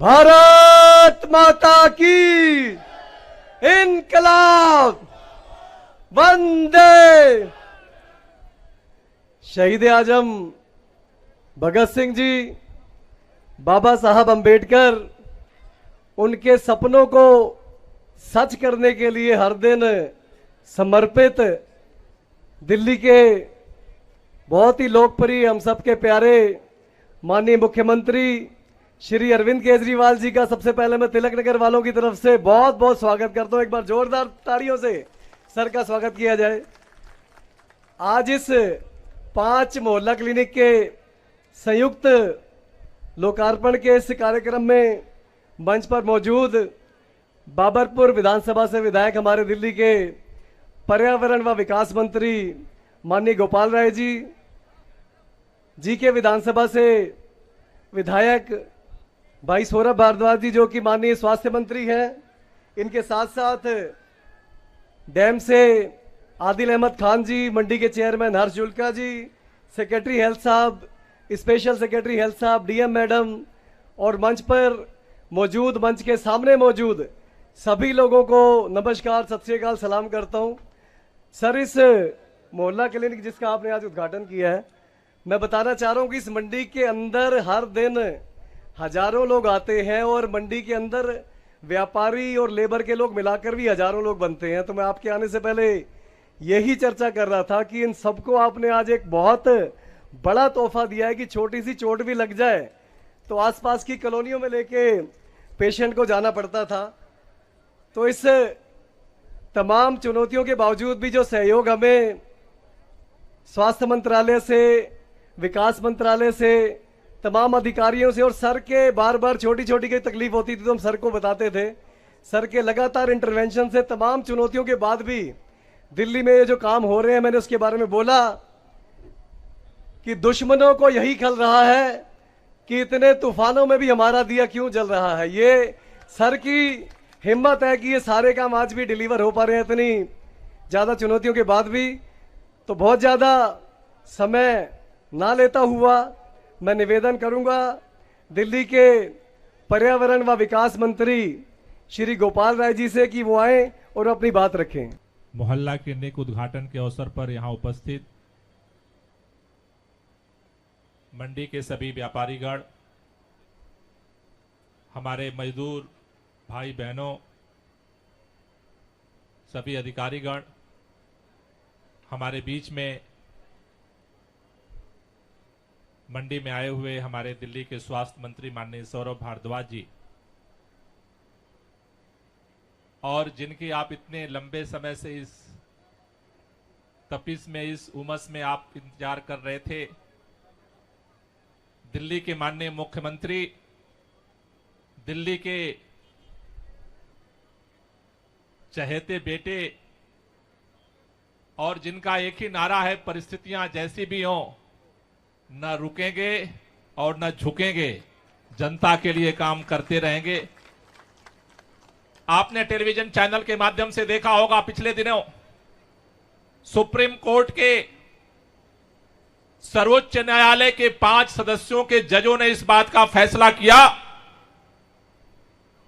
भारत माता की इनकलाब वंदे। शहीद आजम भगत सिंह जी, बाबा साहब अंबेडकर, उनके सपनों को सच करने के लिए हर दिन समर्पित दिल्ली के बहुत ही लोकप्रिय, हम सबके प्यारे माननीय मुख्यमंत्री श्री अरविंद केजरीवाल जी का सबसे पहले मैं तिलक नगर वालों की तरफ से बहुत बहुत स्वागत करता हूं। एक बार जोरदार तालियों से सर का स्वागत किया जाए। आज इस 5 मोहल्ला क्लिनिक के संयुक्त लोकार्पण के इस कार्यक्रम में मंच पर मौजूद बाबरपुर विधानसभा से विधायक, हमारे दिल्ली के पर्यावरण व विकास मंत्री माननीय गोपाल राय जी के विधानसभा से विधायक भाई सौरभ भारद्वाज जी, जो कि माननीय स्वास्थ्य मंत्री हैं, इनके साथ साथ डैम से आदिल अहमद खान जी, मंडी के चेयरमैन हर्ष जुल्का जी, सेक्रेटरी हेल्थ साहब, स्पेशल सेक्रेटरी हेल्थ साहब, डीएम मैडम, और मंच पर मौजूद, मंच के सामने मौजूद सभी लोगों को नमस्कार, सत श्री अकाल, सलाम करता हूं। सर, इस मोहल्ला क्लिनिक जिसका आपने आज उद्घाटन किया है, मैं बताना चाह रहा हूं कि इस मंडी के अंदर हर दिन हजारों लोग आते हैं और मंडी के अंदर व्यापारी और लेबर के लोग मिलाकर भी हजारों लोग बनते हैं। तो मैं आपके आने से पहले यही चर्चा कर रहा था कि इन सबको आपने आज एक बहुत बड़ा तोहफा दिया है कि छोटी सी चोट भी लग जाए तो आसपास की कॉलोनियों में लेके पेशेंट को जाना पड़ता था। तो इस तमाम चुनौतियों के बावजूद भी जो सहयोग हमें स्वास्थ्य मंत्रालय से, विकास मंत्रालय से, तमाम अधिकारियों से और सर के बार बार छोटी छोटी कोई तकलीफ होती थी तो हम सर को बताते थे। सर के लगातार इंटरवेंशन से तमाम चुनौतियों के बाद भी दिल्ली में ये जो काम हो रहे हैं, मैंने उसके बारे में बोला कि दुश्मनों को यही खल रहा है कि इतने तूफानों में भी हमारा दिया क्यों जल रहा है। ये सर की हिम्मत है कि ये सारे काम आज भी डिलीवर हो पा रहे हैं इतनी ज्यादा चुनौतियों के बाद भी। तो बहुत ज्यादा समय ना लेता हुआ मैं निवेदन करूंगा दिल्ली के पर्यावरण व विकास मंत्री श्री गोपाल राय जी से कि वो आए और अपनी बात रखें। मोहल्ला क्लिनिक उद्घाटन के अवसर पर यहां उपस्थित मंडी के सभी व्यापारीगण, हमारे मजदूर भाई बहनों, सभी अधिकारीगण, हमारे बीच में मंडी में आए हुए हमारे दिल्ली के स्वास्थ्य मंत्री माननीय सौरभ भारद्वाज जी, और जिनकी आप इतने लंबे समय से इस तपिश में, इस उमस में आप इंतजार कर रहे थे, दिल्ली के माननीय मुख्यमंत्री, दिल्ली के चहेते बेटे, और जिनका एक ही नारा है, परिस्थितियां जैसी भी हों न रुकेंगे और न झुकेंगे, जनता के लिए काम करते रहेंगे। आपने टेलीविजन चैनल के माध्यम से देखा होगा, पिछले दिनों सुप्रीम कोर्ट के सर्वोच्च न्यायालय के 5 सदस्यों के जजों ने इस बात का फैसला किया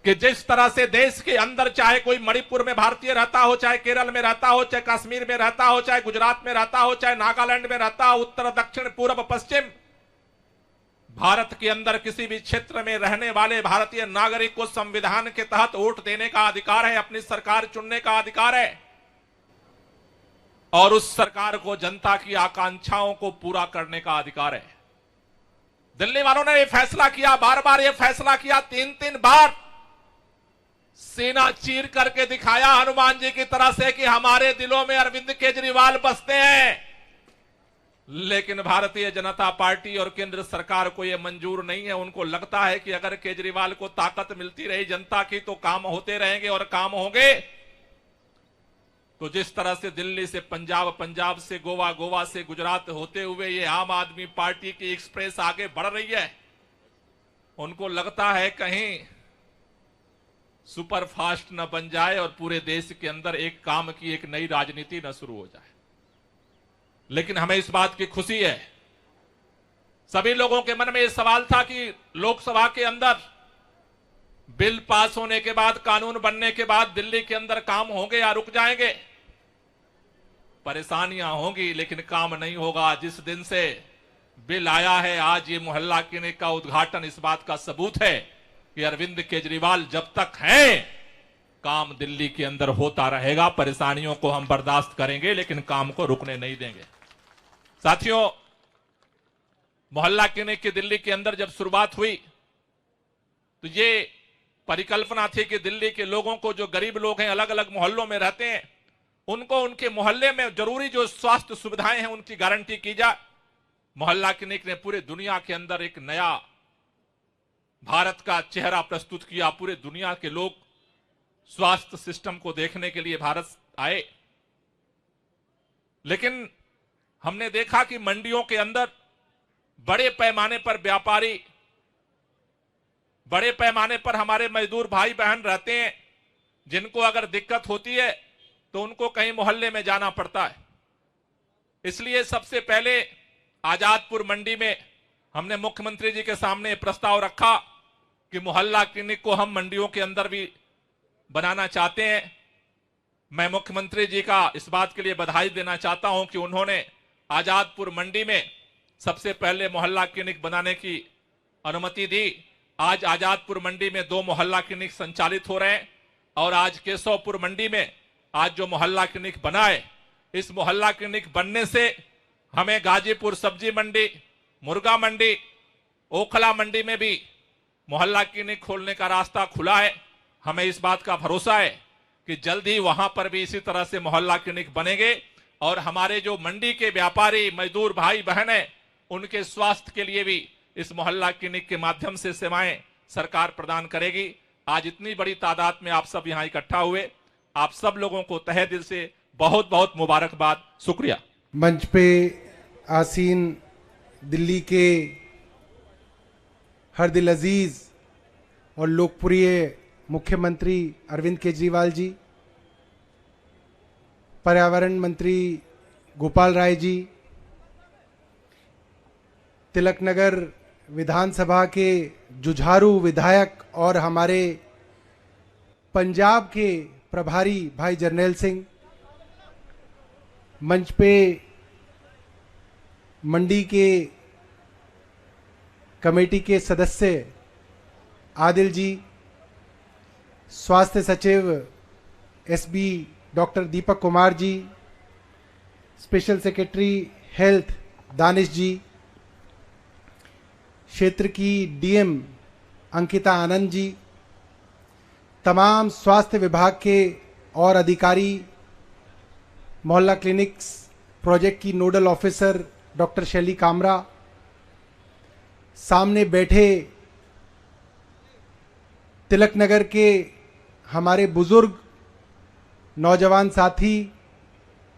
कि जिस तरह से देश के अंदर, चाहे कोई मणिपुर में भारतीय रहता हो, चाहे केरल में रहता हो, चाहे कश्मीर में रहता हो, चाहे गुजरात में रहता हो, चाहे नागालैंड में रहता हो, उत्तर, दक्षिण, पूर्व, पश्चिम, भारत के अंदर किसी भी क्षेत्र में रहने वाले भारतीय नागरिक को संविधान के तहत वोट देने का अधिकार है, अपनी सरकार चुनने का अधिकार है, और उस सरकार को जनता की आकांक्षाओं को पूरा करने का अधिकार है। दिल्ली वालों ने यह फैसला किया, बार बार यह फैसला किया, 3-3 बार सीना चीर करके दिखाया हनुमान जी की तरह से कि हमारे दिलों में अरविंद केजरीवाल बसते हैं। लेकिन भारतीय जनता पार्टी और केंद्र सरकार को यह मंजूर नहीं है। उनको लगता है कि अगर केजरीवाल को ताकत मिलती रही जनता की तो काम होते रहेंगे और काम होंगे। तो जिस तरह से दिल्ली से पंजाब, पंजाब से गोवा, गोवा से गुजरात होते हुए ये आम आदमी पार्टी की एक्सप्रेस आगे बढ़ रही है, उनको लगता है कहीं सुपर फास्ट न बन जाए और पूरे देश के अंदर एक काम की एक नई राजनीति न शुरू हो जाए। लेकिन हमें इस बात की खुशी है, सभी लोगों के मन में यह सवाल था कि लोकसभा के अंदर बिल पास होने के बाद, कानून बनने के बाद दिल्ली के अंदर काम होंगे या रुक जाएंगे? परेशानियां होंगी लेकिन काम नहीं होगा। जिस दिन से बिल आया है, आज ये मोहल्ला क्लिनिक का उद्घाटन इस बात का सबूत है कि अरविंद केजरीवाल जब तक हैं, काम दिल्ली के अंदर होता रहेगा। परेशानियों को हम बर्दाश्त करेंगे लेकिन काम को रुकने नहीं देंगे। साथियों, मोहल्ला क्लिनिक की दिल्ली के अंदर जब शुरुआत हुई तो ये परिकल्पना थी कि दिल्ली के लोगों को, जो गरीब लोग हैं, अलग अलग मोहल्लों में रहते हैं, उनको उनके मोहल्ले में जरूरी जो स्वास्थ्य सुविधाएं हैं उनकी गारंटी की जाए। मोहल्ला क्लिनिक ने पूरे दुनिया के अंदर एक नया भारत का चेहरा प्रस्तुत किया। पूरे दुनिया के लोग स्वास्थ्य सिस्टम को देखने के लिए भारत आए। लेकिन हमने देखा कि मंडियों के अंदर बड़े पैमाने पर व्यापारी, बड़े पैमाने पर हमारे मजदूर भाई बहन रहते हैं, जिनको अगर दिक्कत होती है तो उनको कहीं मोहल्ले में जाना पड़ता है। इसलिए सबसे पहले आजादपुर मंडी में हमने मुख्यमंत्री जी के सामने प्रस्ताव रखा कि मोहल्ला क्लिनिक को हम मंडियों के अंदर भी बनाना चाहते हैं। मैं मुख्यमंत्री जी का इस बात के लिए बधाई देना चाहता हूं कि उन्होंने आजादपुर मंडी में सबसे पहले मोहल्ला क्लिनिक बनाने की अनुमति दी। आज आजादपुर मंडी में 2 मोहल्ला क्लिनिक संचालित हो रहे हैं और आज केशवपुर मंडी में आज जो मोहल्ला क्लिनिक बना है, इस मोहल्ला क्लिनिक बनने से हमें गाजीपुर सब्जी मंडी, मुर्गा मंडी, ओखला मंडी में भी मोहल्ला क्लिनिक खोलने का रास्ता खुला है। हमें इस बात का भरोसा है कि जल्द ही वहां पर भी इसी तरह से मोहल्ला क्लिनिक बनेंगे और हमारे जो मंडी के व्यापारी, मजदूर भाई बहन हैं, उनके स्वास्थ्य के लिए भी इस मोहल्ला क्लिनिक के माध्यम से सेवाएं सरकार प्रदान करेगी। आज इतनी बड़ी तादाद में आप सब यहां इकट्ठा हुए, आप सब लोगों को तहे दिल से बहुत बहुत मुबारकबाद, शुक्रिया। मंच पे आसीन दिल्ली के हर दिल अजीज और लोकप्रिय मुख्यमंत्री अरविंद केजरीवाल जी, पर्यावरण मंत्री गोपाल राय जी, तिलक नगर विधानसभा के जुझारू विधायक और हमारे पंजाब के प्रभारी भाई जर्नैल सिंह, मंच पे मंडी के कमेटी के सदस्य आदिल जी, स्वास्थ्य सचिव SB doctor Deepak Kumar ji, special secretary health Danish जी, क्षेत्र की डीएम अंकिता आनंद जी, तमाम स्वास्थ्य विभाग के और अधिकारी, मोहल्ला क्लिनिक्स प्रोजेक्ट की नोडल ऑफिसर डॉक्टर शैली कामरा, सामने बैठे तिलक नगर के हमारे बुजुर्ग, नौजवान साथी,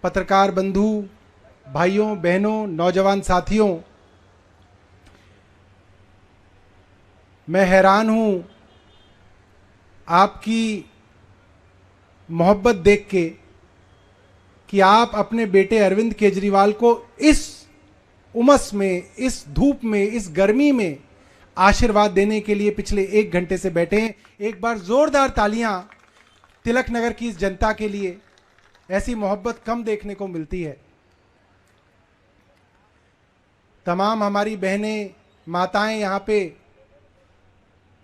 पत्रकार बंधु, भाइयों बहनों, नौजवान साथियों, मैं हैरान हूं आपकी मोहब्बत देख के कि आप अपने बेटे अरविंद केजरीवाल को इस उमस में, इस धूप में, इस गर्मी में आशीर्वाद देने के लिए पिछले 1 घंटे से बैठे हैं। एक बार जोरदार तालियां तिलक नगर की इस जनता के लिए। ऐसी मोहब्बत कम देखने को मिलती है। तमाम हमारी बहनें, माताएं यहाँ पे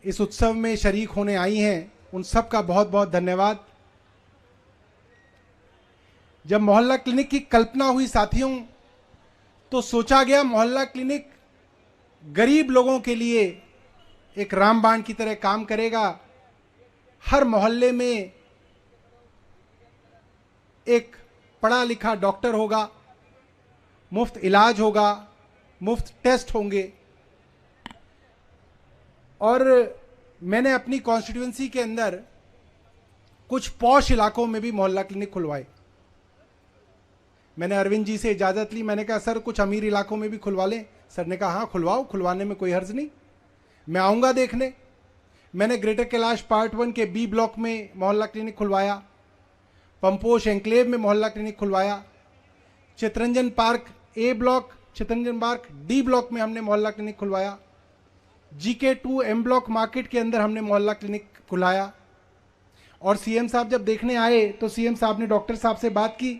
इस उत्सव में शरीक होने आई हैं, उन सब का बहुत बहुत धन्यवाद। जब मोहल्ला क्लिनिक की कल्पना हुई साथियों, तो सोचा गया मोहल्ला क्लिनिक गरीब लोगों के लिए एक रामबाण की तरह काम करेगा। हर मोहल्ले में एक पढ़ा लिखा डॉक्टर होगा, मुफ्त इलाज होगा, मुफ्त टेस्ट होंगे। और मैंने अपनी कॉन्स्टिट्यूएंसी के अंदर कुछ पॉश इलाकों में भी मोहल्ला क्लिनिक खुलवाए। मैंने अरविंद जी से इजाज़त ली, मैंने कहा सर कुछ अमीर इलाकों में भी खुलवा लें। सर ने कहा हाँ खुलवाओ, खुलवाने में कोई हर्ज नहीं, मैं आऊँगा देखने। मैंने ग्रेटर कैलाश पार्ट 1 के बी ब्लॉक में मोहल्ला क्लिनिक खुलवाया, पंपोश एंक्लेव में मोहल्ला क्लिनिक खुलवाया, Chittaranjan park A block, Chittaranjan park D block में हमने मोहल्ला क्लिनिक खुलवाया, GK2 M ब्लॉक मार्केट के अंदर हमने मोहल्ला क्लिनिक खुलाया। और सीएम साहब जब देखने आए तो सीएम साहब ने डॉक्टर साहब से बात की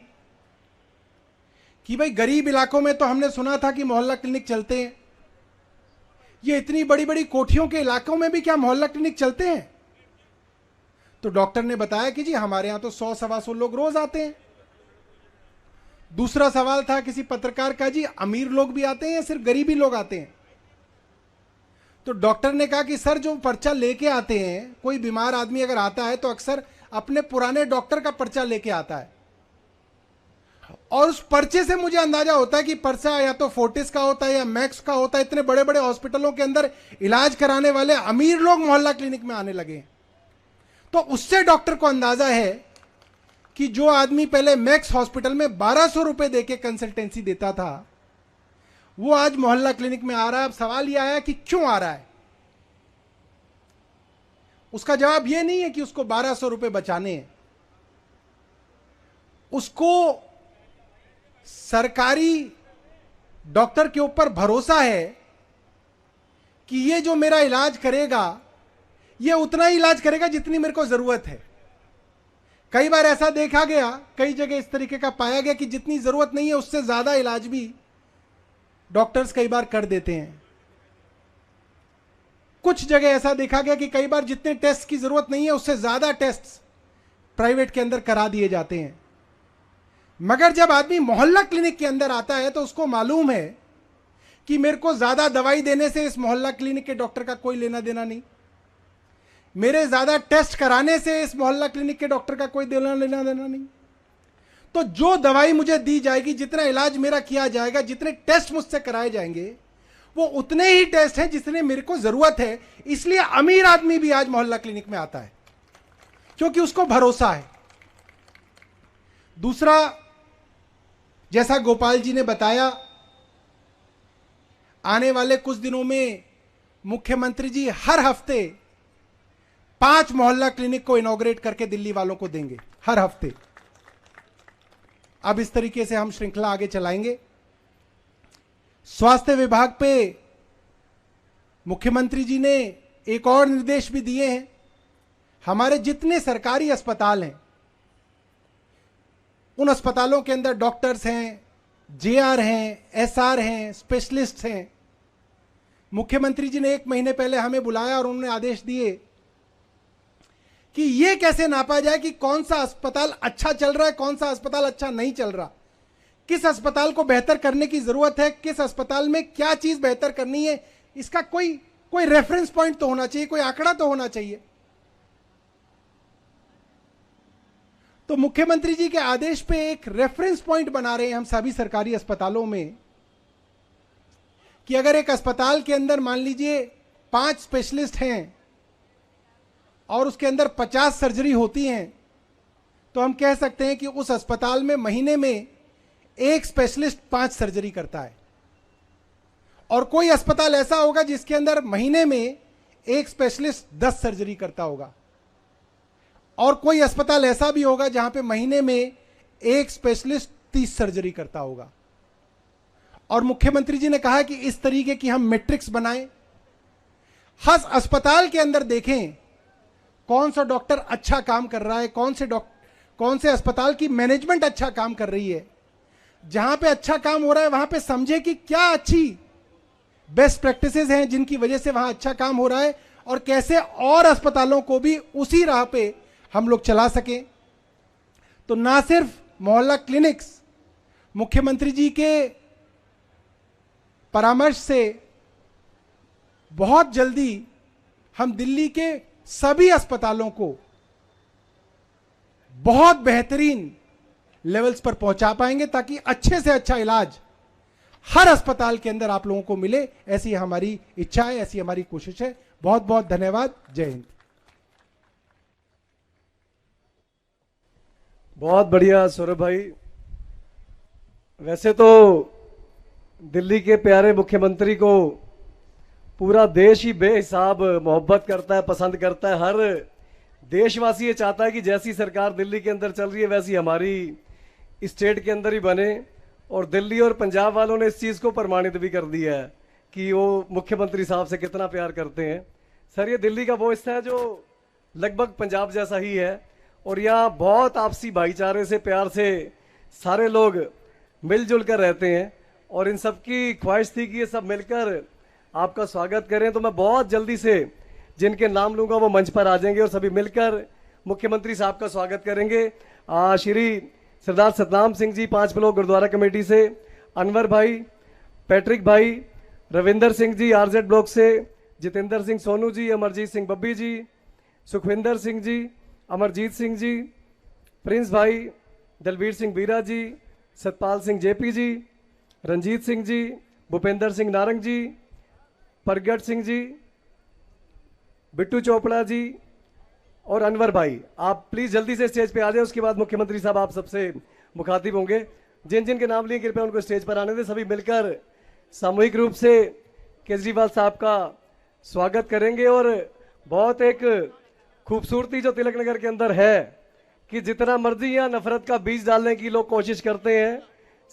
कि भाई गरीब इलाकों में तो हमने सुना था कि मोहल्ला क्लिनिक चलते हैं, ये इतनी बड़ी बड़ी कोठियों के इलाकों में भी क्या मोहल्ला क्लिनिक चलते हैं? तो डॉक्टर ने बताया कि जी हमारे यहां तो 100-125 लोग रोज आते हैं। दूसरा सवाल था किसी पत्रकार का, जी अमीर लोग भी आते हैं या सिर्फ गरीबी लोग आते हैं? तो डॉक्टर ने कहा कि सर जो पर्चा लेके आते हैं, कोई बीमार आदमी अगर आता है तो अक्सर अपने पुराने डॉक्टर का पर्चा लेके आता है, और उस पर्चे से मुझे अंदाजा होता है कि पर्चा या तो फोर्टिस का होता है या मैक्स का होता है। इतने बड़े बड़े हॉस्पिटलों के अंदर इलाज कराने वाले अमीर लोग मोहल्ला क्लिनिक में आने लगे। तो उससे डॉक्टर को अंदाजा है कि जो आदमी पहले मैक्स हॉस्पिटल में 1200 रुपए देके कंसल्टेंसी देता था, वो आज मोहल्ला क्लिनिक में आ रहा है। अब सवाल यह आया कि क्यों आ रहा है? उसका जवाब यह नहीं है कि उसको 1200 रुपए बचाने हैं, उसको सरकारी डॉक्टर के ऊपर भरोसा है कि ये जो मेरा इलाज करेगा ये उतना ही इलाज करेगा जितनी मेरे को जरूरत है। कई बार ऐसा देखा गया, कई जगह इस तरीके का पाया गया कि जितनी जरूरत नहीं है उससे ज्यादा इलाज भी डॉक्टर्स कई बार कर देते हैं। कुछ जगह ऐसा देखा गया कि कई बार जितने टेस्ट की जरूरत नहीं है उससे ज्यादा टेस्ट प्राइवेट के अंदर करा दिए जाते हैं। मगर जब आदमी मोहल्ला क्लिनिक के अंदर आता है तो उसको मालूम है कि मेरे को ज्यादा दवाई देने से इस मोहल्ला क्लिनिक के डॉक्टर का कोई लेना देना नहीं, मेरे ज्यादा टेस्ट कराने से इस मोहल्ला क्लिनिक के डॉक्टर का कोई लेना देना नहीं। तो जो दवाई मुझे दी जाएगी, जितना इलाज मेरा किया जाएगा, जितने टेस्ट मुझसे कराए जाएंगे, वो उतने ही टेस्ट हैं जितने मेरे को जरूरत है। इसलिए अमीर आदमी भी आज मोहल्ला क्लिनिक में आता है क्योंकि उसको भरोसा है। दूसरा, जैसा गोपाल जी ने बताया, आने वाले कुछ दिनों में मुख्यमंत्री जी हर हफ्ते 5 मोहल्ला क्लिनिक को इनॉग्रेट करके दिल्ली वालों को देंगे, हर हफ्ते। अब इस तरीके से हम श्रृंखला आगे चलाएंगे। स्वास्थ्य विभाग पे मुख्यमंत्री जी ने एक और निर्देश भी दिए हैं। हमारे जितने सरकारी अस्पताल हैं, उन अस्पतालों के अंदर डॉक्टर्स हैं, जेआर हैं, एसआर हैं, स्पेशलिस्ट हैं। मुख्यमंत्री जी ने 1 महीने पहले हमें बुलाया और उन्होंने आदेश दिए कि यह कैसे नापा जाए कि कौन सा अस्पताल अच्छा चल रहा है, कौन सा अस्पताल अच्छा नहीं चल रहा, किस अस्पताल को बेहतर करने की जरूरत है, किस अस्पताल में क्या चीज बेहतर करनी है। इसका कोई रेफरेंस पॉइंट तो होना चाहिए, कोई आंकड़ा तो होना चाहिए। तो मुख्यमंत्री जी के आदेश पे एक रेफरेंस पॉइंट बना रहे हैं हम सभी सरकारी अस्पतालों में कि अगर एक अस्पताल के अंदर मान लीजिए 5 स्पेशलिस्ट हैं और उसके अंदर 50 सर्जरी होती हैं, तो हम कह सकते हैं कि उस अस्पताल में महीने में एक स्पेशलिस्ट 5 सर्जरी करता है। और कोई अस्पताल ऐसा होगा जिसके अंदर महीने में एक स्पेशलिस्ट 10 सर्जरी करता होगा, और कोई अस्पताल ऐसा भी होगा जहां पे महीने में एक स्पेशलिस्ट 30 सर्जरी करता होगा। और मुख्यमंत्री जी ने कहा कि इस तरीके की हम मैट्रिक्स बनाएं, हर अस्पताल के अंदर देखें कौन सा डॉक्टर अच्छा काम कर रहा है, कौन से अस्पताल की मैनेजमेंट अच्छा काम कर रही है। जहां पे अच्छा काम हो रहा है वहां पे समझे कि क्या अच्छी बेस्ट प्रैक्टिसेस हैं जिनकी वजह से वहां अच्छा काम हो रहा है, और कैसे और अस्पतालों को भी उसी राह पे हम लोग चला सकें। तो ना सिर्फ मोहल्ला क्लिनिक्स, मुख्यमंत्री जी के परामर्श से बहुत जल्दी हम दिल्ली के सभी अस्पतालों को बहुत बेहतरीन लेवल्स पर पहुंचा पाएंगे, ताकि अच्छे से अच्छा इलाज हर अस्पताल के अंदर आप लोगों को मिले। ऐसी हमारी इच्छा है, ऐसी हमारी कोशिश है। बहुत बहुत धन्यवाद। जय हिंद। बहुत बढ़िया सौरभ भाई। वैसे तो दिल्ली के प्यारे मुख्यमंत्री को पूरा देश ही बेहिसाब मोहब्बत करता है, पसंद करता है। हर देशवासी ये चाहता है कि जैसी सरकार दिल्ली के अंदर चल रही है वैसी हमारी स्टेट के अंदर ही बने, और दिल्ली और पंजाब वालों ने इस चीज को प्रमाणित भी कर दिया है कि वो मुख्यमंत्री साहब से कितना प्यार करते हैं। सर, ये दिल्ली का वो हिस्सा है जो लगभग पंजाब जैसा ही है और यहाँ बहुत आपसी भाईचारे से, प्यार से सारे लोग मिलजुल कर रहते हैं और इन सब की ख्वाहिश थी कि ये सब मिलकर आपका स्वागत करें। तो मैं बहुत जल्दी से जिनके नाम लूंगा वो मंच पर आ जाएंगे और सभी मिलकर मुख्यमंत्री साहब का स्वागत करेंगे। श्री सरदार सतनाम सिंह जी 5 ब्लॉक गुरुद्वारा कमेटी से, अनवर भाई, पैट्रिक भाई, रविंदर सिंह जी आरजेड ब्लॉक से, जितेंद्र सिंह सोनू जी, अमरजीत सिंह बब्बी जी, सुखविंदर सिंह जी, अमरजीत सिंह जी, प्रिंस भाई, दलवीर सिंह बीरा जी, सतपाल सिंह जेपी जी, रंजीत सिंह जी, भूपेंद्र सिंह नारंग जी, प्रगट सिंह जी, बिट्टू चोपड़ा जी और अनवर भाई। आप प्लीज जल्दी से स्टेज पे आ जाए। उसके बाद मुख्यमंत्री साहब आप सबसे मुखातिब होंगे। जिन जिन के नाम लिए कृपया उनको स्टेज पर आने दें। सभी मिलकर सामूहिक रूप से केजरीवाल साहब का स्वागत करेंगे। और बहुत एक खूबसूरती जो तिलक नगर के अंदर है कि जितना मर्जी यहाँ नफरत का बीज डालने की लोग कोशिश करते हैं,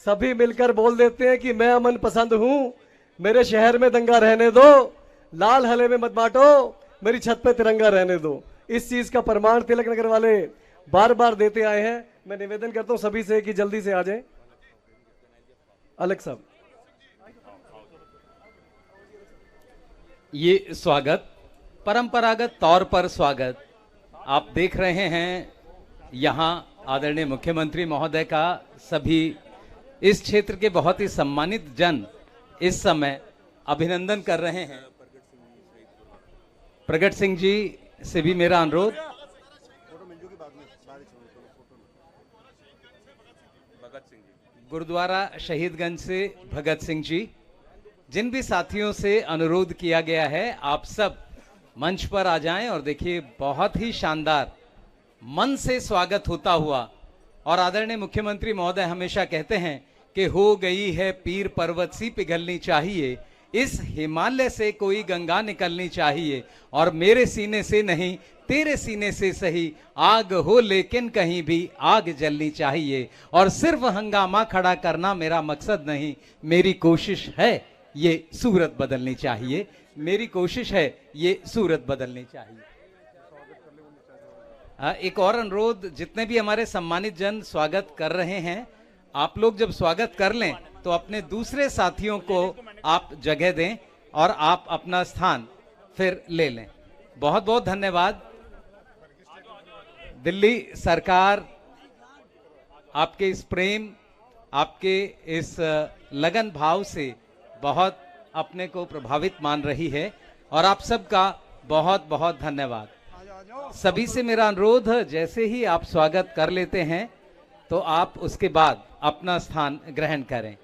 सभी मिलकर बोल देते हैं कि मैं अमन पसंद हूं, मेरे शहर में दंगा रहने दो, लाल हले में मत बांटो, मेरी छत पे तिरंगा रहने दो। इस चीज का प्रमाण तिलक नगर वाले बार बार देते आए हैं। मैं निवेदन करता हूं सभी से कि जल्दी से आ जाएं। अलग साहब, ये स्वागत परंपरागत तौर पर स्वागत आप देख रहे हैं। यहाँ आदरणीय मुख्यमंत्री महोदय का सभी इस क्षेत्र के बहुत ही सम्मानित जन इस समय अभिनंदन कर रहे हैं। प्रगट सिंह जी से भी मेरा अनुरोध, गुरुद्वारा शहीदगंज से भगत सिंह जी, जिन भी साथियों से अनुरोध किया गया है आप सब मंच पर आ जाएं और देखिए बहुत ही शानदार मन से स्वागत होता हुआ। और आदरणीय मुख्यमंत्री महोदय हमेशा कहते हैं कि हो गई है पीर पर्वत सी पिघलनी चाहिए, इस हिमालय से कोई गंगा निकलनी चाहिए, और मेरे सीने से नहीं तेरे सीने से सही, आग हो लेकिन कहीं भी आग जलनी चाहिए। और सिर्फ हंगामा खड़ा करना मेरा मकसद नहीं, मेरी कोशिश है ये सूरत बदलनी चाहिए, मेरी कोशिश है ये सूरत बदलनी चाहिए। एक और अनुरोध, जितने भी हमारे सम्मानित जन स्वागत कर रहे हैं, आप लोग जब स्वागत कर लें तो अपने दूसरे साथियों को आप जगह दें और आप अपना स्थान फिर ले लें। बहुत बहुत धन्यवाद। दिल्ली सरकार आपके इस प्रेम, आपके इस लगन भाव से बहुत अपने को प्रभावित मान रही है और आप सबका बहुत बहुत धन्यवाद। सभी से मेरा अनुरोध, जैसे ही आप स्वागत कर लेते हैं तो आप उसके बाद अपना स्थान ग्रहण करें।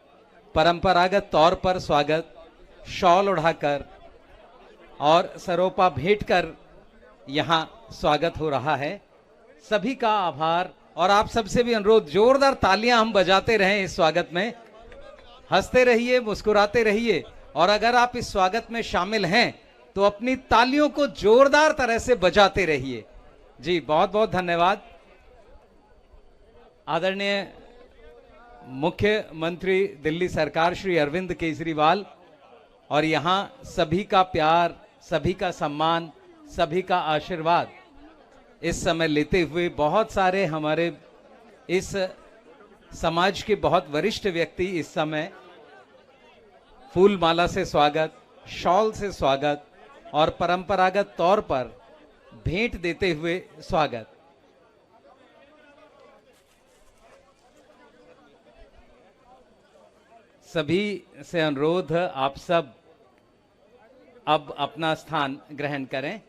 परंपरागत तौर पर स्वागत शॉल उड़ाकर और सरोपा भेंट कर यहाँ स्वागत हो रहा है। सभी का आभार और आप सबसे भी अनुरोध, जोरदार तालियां हम बजाते रहें इस स्वागत में। हंसते रहिए, मुस्कुराते रहिए और अगर आप इस स्वागत में शामिल हैं तो अपनी तालियों को जोरदार तरह से बजाते रहिए। जी बहुत बहुत धन्यवाद। आदरणीय मुख्यमंत्री दिल्ली सरकार श्री अरविंद केजरीवाल और यहाँ सभी का प्यार, सभी का सम्मान, सभी का आशीर्वाद इस समय लेते हुए बहुत सारे हमारे इस समाज के बहुत वरिष्ठ व्यक्ति इस समय फूल माला से स्वागत, शॉल से स्वागत और परंपरागत तौर पर भेंट देते हुए स्वागत। सभी से अनुरोध, आप सब अब अपना स्थान ग्रहण करें।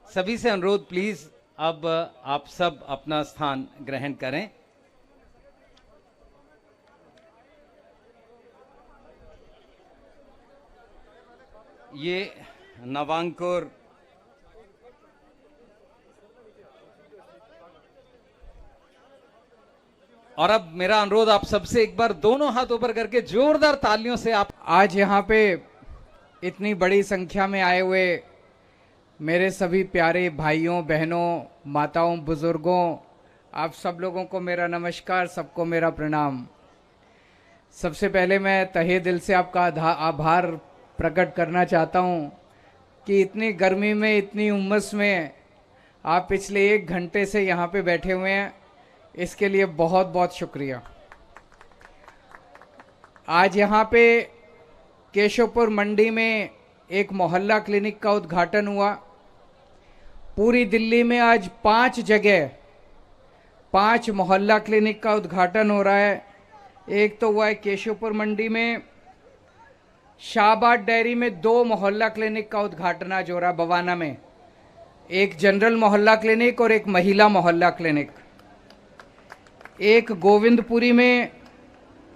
सभी से अनुरोध, प्लीज अब आप सब अपना स्थान ग्रहण करें। ये नवांकुर और अब मेरा अनुरोध आप सबसे, एक बार दोनों हाथ ऊपर करके जोरदार तालियों से आप। आज यहाँ पे इतनी बड़ी संख्या में आए हुए मेरे सभी प्यारे भाइयों, बहनों, माताओं, बुजुर्गों, आप सब लोगों को मेरा नमस्कार, सबको मेरा प्रणाम। सबसे पहले मैं तहे दिल से आपका आभार प्रकट करना चाहता हूं कि इतनी गर्मी में, इतनी उमस में आप पिछले 1 घंटे से यहाँ पे बैठे हुए हैं, इसके लिए बहुत बहुत शुक्रिया। आज यहाँ पे केशवपुर मंडी में एक मोहल्ला क्लिनिक का उद्घाटन हुआ। पूरी दिल्ली में आज 5 जगह 5 मोहल्ला क्लिनिक का उद्घाटन हो रहा है। एक तो हुआ है केशवपुर मंडी में, शाहबाद डेयरी में 2 मोहल्ला क्लिनिक का उद्घाटन आज हो रहा है बवाना में, एक जनरल मोहल्ला क्लिनिक और एक महिला मोहल्ला क्लिनिक, एक गोविंदपुरी में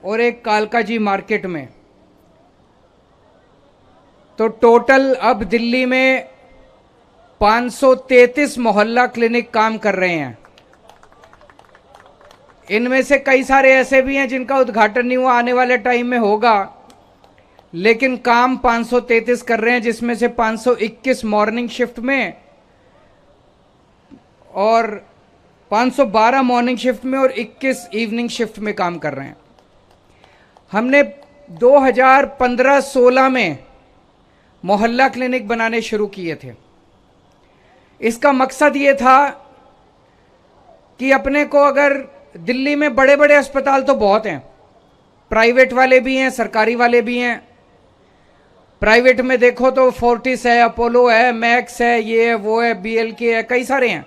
और एक कालकाजी मार्केट में। तो टोटल अब दिल्ली में 533 मोहल्ला क्लिनिक काम कर रहे हैं। इनमें से कई सारे ऐसे भी हैं जिनका उद्घाटन नहीं हुआ, आने वाले टाइम में होगा, लेकिन काम 533 कर रहे हैं, जिसमें से 521 मॉर्निंग शिफ्ट में और 512 मॉर्निंग शिफ्ट में और 21 इवनिंग शिफ्ट में काम कर रहे हैं। हमने 2015-16 में मोहल्ला क्लिनिक बनाने शुरू किए थे। इसका मकसद ये था कि अपने को, अगर दिल्ली में बड़े बड़े अस्पताल तो बहुत हैं, प्राइवेट वाले भी हैं, सरकारी वाले भी हैं। प्राइवेट में देखो तो फोर्टिस है, अपोलो है, मैक्स है, ये है, वो है, BLK है, कई सारे हैं।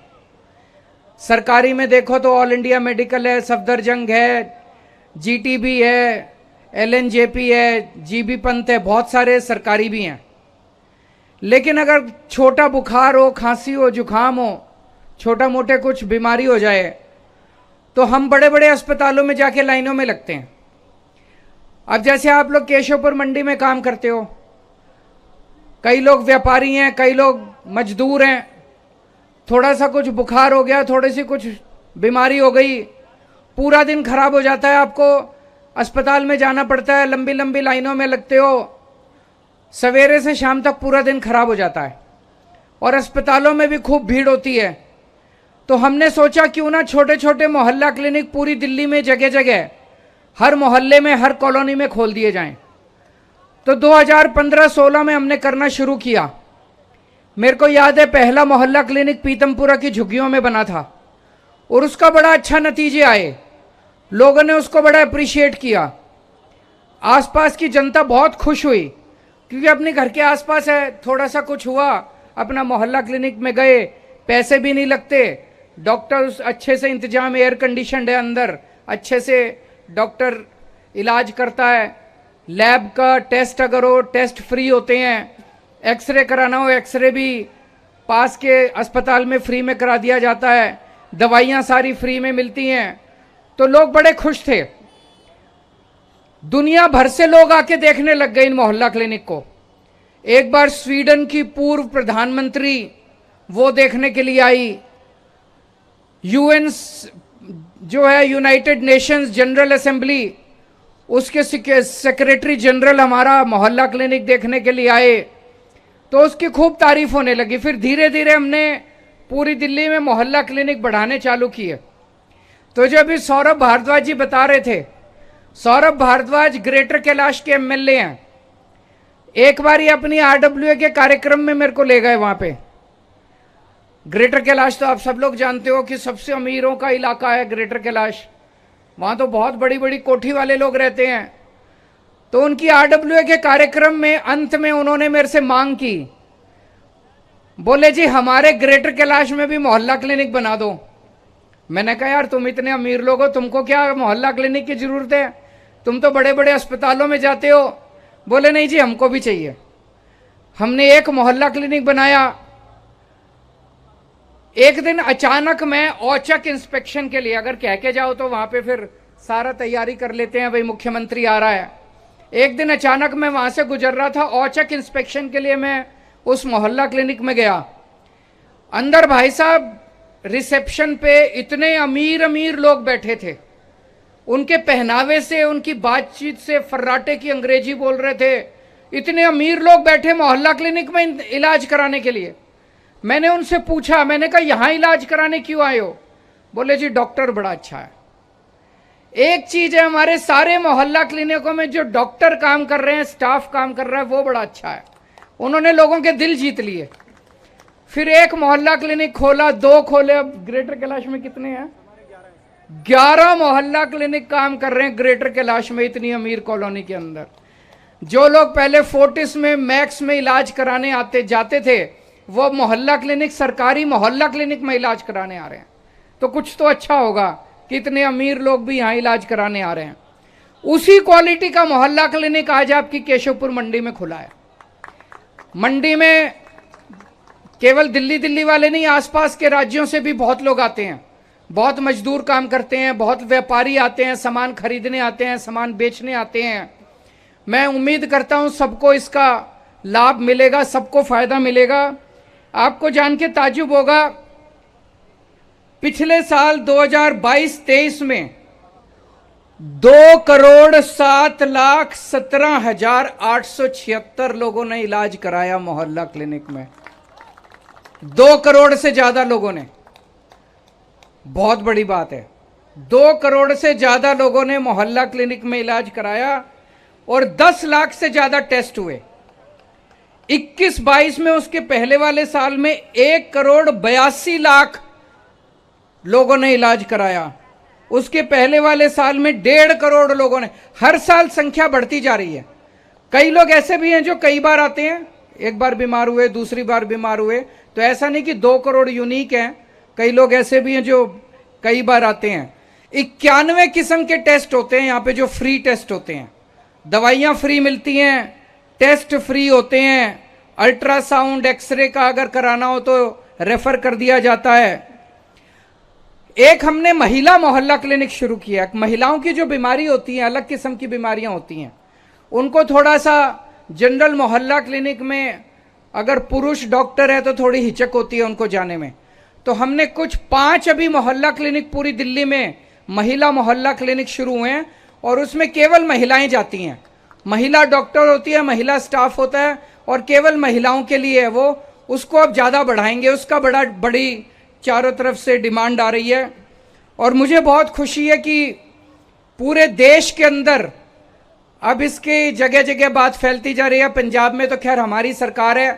सरकारी में देखो तो ऑल इंडिया मेडिकल है, सफदरजंग है, GTB है, LNJP है, GB पंत है, बहुत सारे सरकारी भी हैं। लेकिन अगर छोटा बुखार हो, खांसी हो, जुकाम हो, छोटा मोटे कुछ बीमारी हो जाए तो हम बड़े बड़े अस्पतालों में जाके लाइनों में लगते हैं। अब जैसे आप लोग केशवपुर मंडी में काम करते हो, कई लोग व्यापारी हैं, कई लोग मजदूर हैं, थोड़ा सा कुछ बुखार हो गया, थोड़ी सी कुछ बीमारी हो गई, पूरा दिन खराब हो जाता है, आपको अस्पताल में जाना पड़ता है, लंबी लंबी लाइनों में लगते हो, सवेरे से शाम तक पूरा दिन खराब हो जाता है और अस्पतालों में भी खूब भीड़ होती है। तो हमने सोचा क्यों ना छोटे छोटे मोहल्ला क्लिनिक पूरी दिल्ली में जगह जगह, हर मोहल्ले में, हर कॉलोनी में खोल दिए जाएं। तो 2015-16 में हमने करना शुरू किया। मेरे को याद है पहला मोहल्ला क्लिनिक पीतमपुरा की झुग्गियों में बना था और उसका बड़ा अच्छा नतीजे आए, लोगों ने उसको बड़ा अप्रिशिएट किया। आसपास की जनता बहुत खुश हुई क्योंकि अपने घर के आसपास है, थोड़ा सा कुछ हुआ, अपना मोहल्ला क्लिनिक में गए, पैसे भी नहीं लगते, डॉक्टर अच्छे से इंतजाम, एयर कंडीशनड है अंदर, अच्छे से डॉक्टर इलाज करता है, लैब का टेस्ट अगर हो, टेस्ट फ्री होते हैं, एक्सरे कराना हो, एक्सरे भी पास के अस्पताल में फ्री में करा दिया जाता है, दवाइयाँ सारी फ्री में मिलती हैं। तो लोग बड़े खुश थे। दुनिया भर से लोग आके देखने लग गए इन मोहल्ला क्लिनिक को। एक बार स्वीडन की पूर्व प्रधानमंत्री वो देखने के लिए आई, UN जो है यूनाइटेड नेशंस जनरल असेंबली, उसके सेक्रेटरी जनरल हमारा मोहल्ला क्लिनिक देखने के लिए आए, तो उसकी खूब तारीफ होने लगी। फिर धीरे धीरे हमने पूरी दिल्ली में मोहल्ला क्लिनिक बढ़ाने चालू किए। तो जब इस सौरभ भारद्वाज जी बता रहे थे, सौरभ भारद्वाज ग्रेटर कैलाश के MLA हैं। एक बार ये अपनी RWA के कार्यक्रम में मेरे को ले गए वहां पे। ग्रेटर कैलाश तो आप सब लोग जानते हो कि सबसे अमीरों का इलाका है ग्रेटर कैलाश, वहां तो बहुत बड़ी बड़ी कोठी वाले लोग रहते हैं। तो उनकी RWA के कार्यक्रम में अंत में उन्होंने मेरे से मांग की, बोले जी हमारे ग्रेटर कैलाश में भी मोहल्ला क्लिनिक बना दो। मैंने कहा यार तुम इतने अमीर लोग हो, तुमको क्या मोहल्ला क्लिनिक की जरूरत है, तुम तो बड़े बड़े अस्पतालों में जाते हो। बोले नहीं जी हमको भी चाहिए। हमने एक मोहल्ला क्लिनिक बनाया। एक दिन अचानक मैं औचक इंस्पेक्शन के लिए, अगर कह के जाओ तो वहां पे फिर सारा तैयारी कर लेते हैं, भाई मुख्यमंत्री आ रहा है। एक दिन अचानक मैं वहां से गुजर रहा था, औचक इंस्पेक्शन के लिए मैं उस मोहल्ला क्लिनिक में गया। अंदर भाई साहब रिसेप्शन पे इतने अमीर अमीर लोग बैठे थे, उनके पहनावे से, उनकी बातचीत से फर्राटे की अंग्रेजी बोल रहे थे। इतने अमीर लोग बैठे मोहल्ला क्लिनिक में इलाज कराने के लिए। मैंने उनसे पूछा, मैंने कहा यहां इलाज कराने क्यों आए हो? बोले जी डॉक्टर बड़ा अच्छा है। एक चीज है, हमारे सारे मोहल्ला क्लिनिकों में जो डॉक्टर काम कर रहे हैं, स्टाफ काम कर रहा है, वो बड़ा अच्छा है। उन्होंने लोगों के दिल जीत लिए। फिर एक मोहल्ला क्लिनिक खोला, 2 खोले, अब ग्रेटर कैलाश में कितने हैं? 11 मोहल्ला क्लिनिक काम कर रहे हैं ग्रेटर कैलाश में, इतनी अमीर कॉलोनी के अंदर। जो लोग पहले फोर्टिस में, मैक्स में इलाज कराने जाते थे, वो मोहल्ला क्लिनिक, सरकारी मोहल्ला क्लिनिक में इलाज कराने आ रहे हैं। तो कुछ तो अच्छा होगा कि इतने अमीर लोग भी यहाँ इलाज कराने आ रहे हैं। उसी क्वालिटी का मोहल्ला क्लिनिक आज आपकी केशवपुर मंडी में खुला है। मंडी में केवल दिल्ली वाले नहीं, आसपास के राज्यों से भी बहुत लोग आते हैं, बहुत मजदूर काम करते हैं, बहुत व्यापारी आते हैं, सामान खरीदने आते हैं, सामान बेचने आते हैं। मैं उम्मीद करता हूं सबको इसका लाभ मिलेगा, सबको फायदा मिलेगा। आपको जान के ताज्जुब होगा, पिछले साल 2022-23 में 2,07,17,876 लोगों ने इलाज कराया मोहल्ला क्लिनिक में। 2 करोड़ से ज्यादा लोगों ने, बहुत बड़ी बात है, 2 करोड़ से ज्यादा लोगों ने मोहल्ला क्लिनिक में इलाज कराया और 10 लाख से ज्यादा टेस्ट हुए। 21-22 में, उसके पहले वाले साल में 1,82,00,000 लोगों ने इलाज कराया। उसके पहले वाले साल में 1.5 करोड़ लोगों ने। हर साल संख्या बढ़ती जा रही है। कई लोग ऐसे भी हैं जो कई बार आते हैं, एक बार बीमार हुए, दूसरी बार बीमार हुए, तो ऐसा नहीं कि 2 करोड़ यूनिक हैं। कई लोग ऐसे भी हैं जो कई बार आते हैं। 91 किस्म के टेस्ट होते हैं यहाँ पे, जो फ्री टेस्ट होते हैं। दवाइयाँ फ्री मिलती हैं, टेस्ट फ्री होते हैं, अल्ट्रासाउंड, एक्सरे का अगर कराना हो तो रेफर कर दिया जाता है। एक हमने महिला मोहल्ला क्लिनिक शुरू किया। महिलाओं की जो बीमारी होती है, अलग किस्म की बीमारियां होती हैं, उनको थोड़ा सा जनरल मोहल्ला क्लिनिक में, अगर पुरुष डॉक्टर है तो थोड़ी हिचक होती है उनको जाने में। तो हमने कुछ 5 अभी मोहल्ला क्लिनिक पूरी दिल्ली में महिला मोहल्ला क्लिनिक शुरू हुए हैं और उसमें केवल महिलाएं जाती हैं। महिला डॉक्टर होती है, महिला स्टाफ होता है और केवल महिलाओं के लिए है वो। उसको अब ज़्यादा बढ़ाएंगे, उसका बड़ी चारों तरफ से डिमांड आ रही है। और मुझे बहुत खुशी है कि पूरे देश के अंदर अब इसकी जगह जगह बात फैलती जा रही है। पंजाब में तो खैर हमारी सरकार है,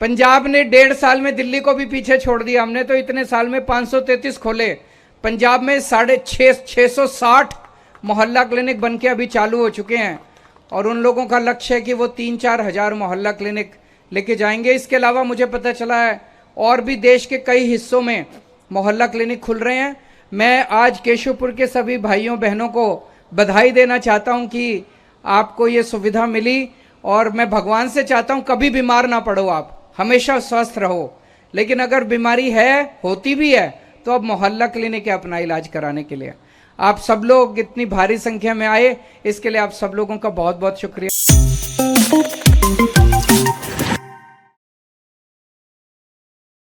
पंजाब ने 1.5 साल में दिल्ली को भी पीछे छोड़ दिया। हमने तो इतने साल में 533 खोले, पंजाब में 660 मोहल्ला क्लिनिक बनके अभी चालू हो चुके हैं और उन लोगों का लक्ष्य है कि वो 3-4 हज़ार मोहल्ला क्लिनिक लेके जाएंगे। इसके अलावा मुझे पता चला है और भी देश के कई हिस्सों में मोहल्ला क्लिनिक खुल रहे हैं। मैं आज केशवपुर के सभी भाइयों बहनों को बधाई देना चाहता हूं कि आपको ये सुविधा मिली और मैं भगवान से चाहता हूं कभी बीमार ना पड़ो, आप हमेशा स्वस्थ रहो। लेकिन अगर बीमारी है, होती भी है, तो अब मोहल्ला क्लिनिक है अपना इलाज कराने के लिए। आप सब लोग इतनी भारी संख्या में आए, इसके लिए आप सब लोगों का बहुत बहुत शुक्रिया।